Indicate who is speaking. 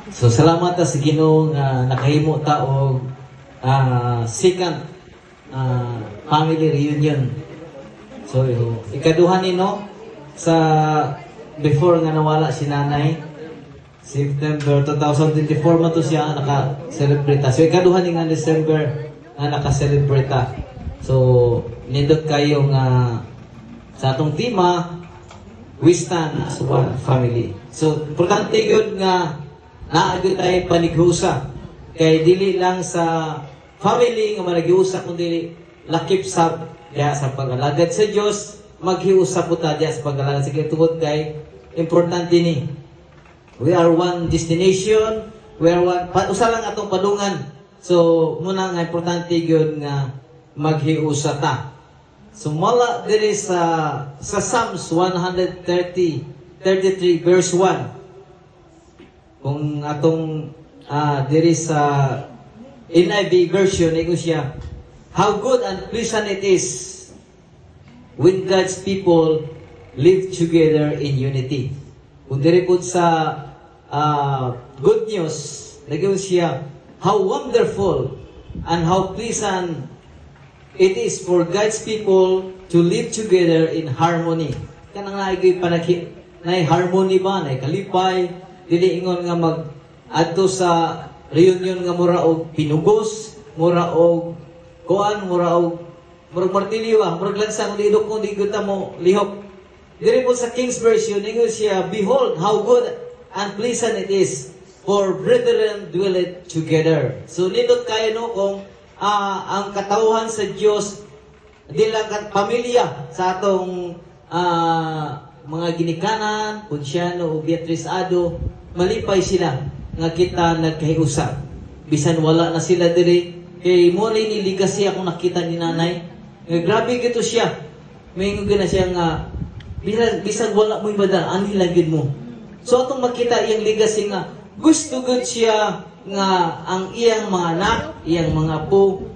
Speaker 1: So salamat ta sa Ginoo nga nakahimo ta og second family reunion. So ikaduha ni no sa before nga nawala si nanay September 2024 man to siya naka-celebrate. So ikaduha ni nga December nga naka-celebrate. So nindot kayo nga sa atong tema we stand as one family. So importante yun nga naagyo tayo panighusa kay dili lang sa family nga managhiusa kundi lakip sab diha sa pag-alagad sa Dios maghiusa po ta diha sa pag-alagad sa tungod kay importante ni we are one destination, we are one usa lang atong padungan. So muna nga importante gyud nga maghiusa ta. So mala diri sa Psalms 133 verse 1 kung atong diri sa NIV version ito siya, how good and pleasant it is when God's people live together in unity. Kung diri po sa good news nagyo siya, how wonderful and how pleasant it is for God's people to live together in harmony. Kanang naigay panaki nay harmony ba nay kalipay dili ingon nga mag adto sa reunion nga mura og pinugos, mura og kuan, mura og murag martilyo murag lansa kung didok kung di kita mo lihok. Diri po sa King's version ingon siya, behold how good and pleasant it is for brethren dwelleth together. So nindot kayo no kung ang katawhan sa Dios di lang pamilya sa atong mga ginikanan, Ponciano o Beatriz Ado, malipay sila nga kita nagkahiusap. Bisan wala na sila diri, kay mo ni legacy akong nakita ni nanay. Nga grabe gito siya. May na siya nga bisan wala mo ibada, ani lagid mo. So atong makita iyang legacy nga gusto gud siya nga ang iyang mga anak, iyang mga apo